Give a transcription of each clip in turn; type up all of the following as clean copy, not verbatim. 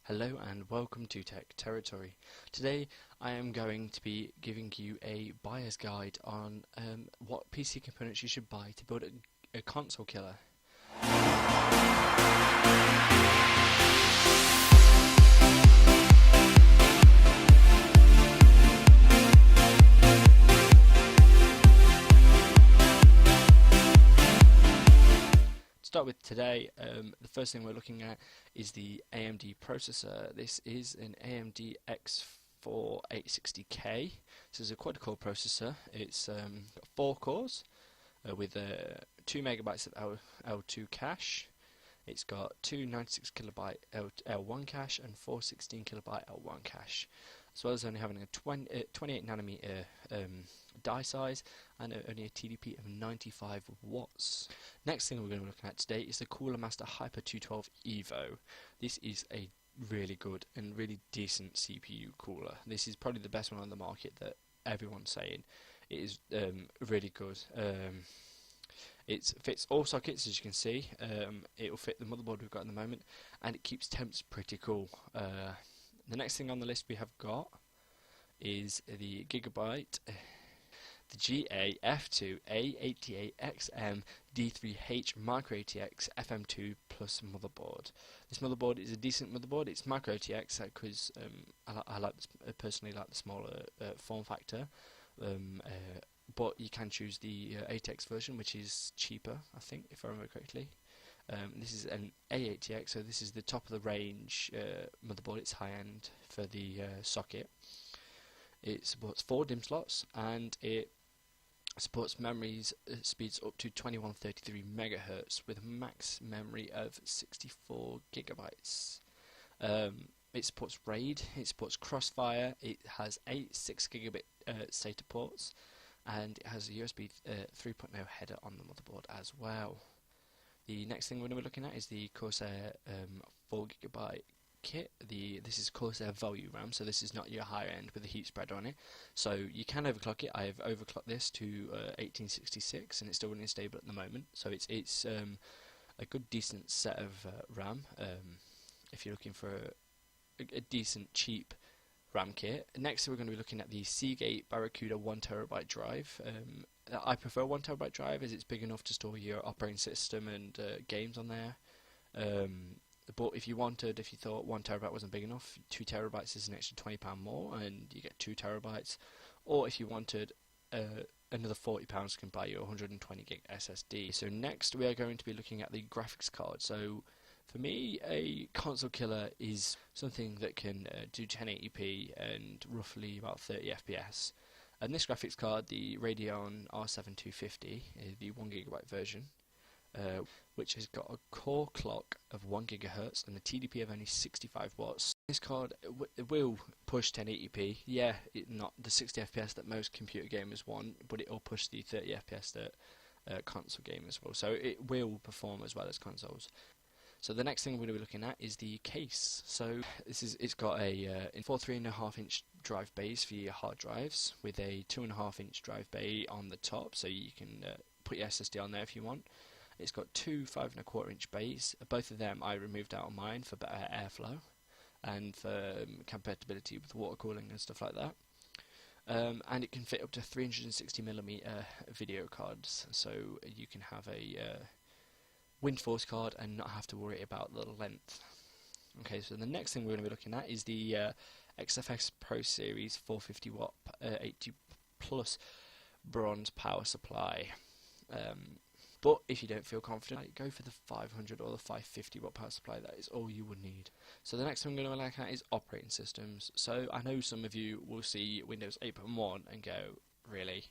Hello and welcome to Tech Territory. Today I am going to be giving you a buyer's guide on what PC components you should buy to build a console killer. Start with today, the first thing we're looking at is the AMD processor. This is an AMD X4 860K. This is a quad-core processor. It's got 4 cores with 2 megabytes of L2 cache. It's got 2 96KB L1 cache and 4 16KB L1 cache, as well as only having a 28 nanometer die size and only a TDP of 95 watts. Next thing we're going to be looking at today is the Cooler Master Hyper 212 Evo. This is a really good and really decent CPU cooler. This is probably the best one on the market that everyone's saying. It is really good. It fits all sockets, as you can see. It will fit the motherboard we've got at the moment, and it keeps temps pretty cool. The next thing on the list we have got is the Gigabyte, the GA-F2 A88XM D3H Micro ATX FM2 Plus motherboard. This motherboard is a decent motherboard. It's Micro ATX because I personally like the smaller form factor. But you can choose the ATX version, which is cheaper, I think, if I remember correctly. This is an A80X, so this is the top of the range motherboard. It's high end for the socket. It supports 4 DIMM slots, and it supports memories speeds up to 2133 MHz with a max memory of 64 gigabytes. It supports RAID, it supports Crossfire, it has 8 6 gigabit SATA ports, and it has a USB 3.0 header on the motherboard as well. The next thing we're going to be looking at is the Corsair 4GB kit. This is Corsair Value RAM, so this is not your higher end with a heat spreader on it. So you can overclock it. I have overclocked this to 1866, and it's still running stable at the moment. So it's a good decent set of RAM. If you're looking for a decent cheap RAM kit. Next we're going to be looking at the Seagate Barracuda 1TB drive. I prefer 1TB drive as it's big enough to store your operating system and games on there. But if you thought 1TB wasn't big enough, 2TB is an extra £20 more and you get 2TB. Or if you wanted another £40 can buy you a 120 gig SSD. So next we are going to be looking at the graphics card. So for me, a console killer is something that can do 1080p and roughly about 30 FPS. And this graphics card, the Radeon R7 250, is the 1GB version, which has got a core clock of 1 GHz and a TDP of only 65 watts. This card will push 1080p. Yeah, not the 60 FPS that most computer gamers want, but it will push the 30 FPS that console gamers will. So it will perform as well as consoles. So the next thing we're going to be looking at is the case. So it's got a 3.5 inch drive bays for your hard drives with a 2.5 inch drive bay on the top, so you can put your SSD on there if you want. It's got 2 5.25 inch bays. Both of them I removed out of mine for better airflow and for compatibility with water cooling and stuff like that. And it can fit up to 360mm video cards, so you can have a WindForce card and not have to worry about the length. Okay, so the next thing we're going to be looking at is the XFX Pro Series 450 watt 80 plus bronze power supply. But if you don't feel confident, go for the 500 or the 550 watt power supply. That is all you would need. So the next thing we're going to look at is operating systems. So I know some of you will see Windows 8.1 and go, really?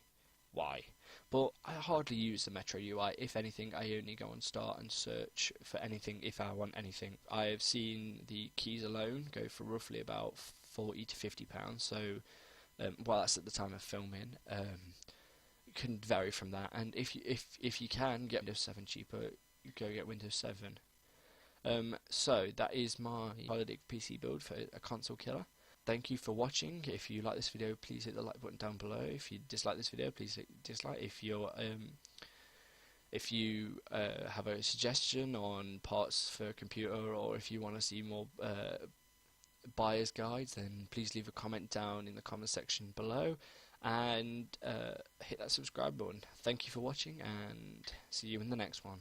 Why? But I hardly use the Metro UI. If anything, I only go on Start and search for anything if I want anything. I have seen the keys alone go for roughly about £40 to £50. So, well, that's at the time of filming. It can vary from that. And if you can get Windows 7 cheaper, go get Windows 7. So that is my holiday PC build for a console killer. Thank you for watching. If you like this video, please hit the like button down below. If you dislike this video, please hit dislike. If you have a suggestion on parts for a computer, or if you want to see more buyer's guides, then please leave a comment down in the comment section below, and hit that subscribe button. Thank you for watching, and see you in the next one.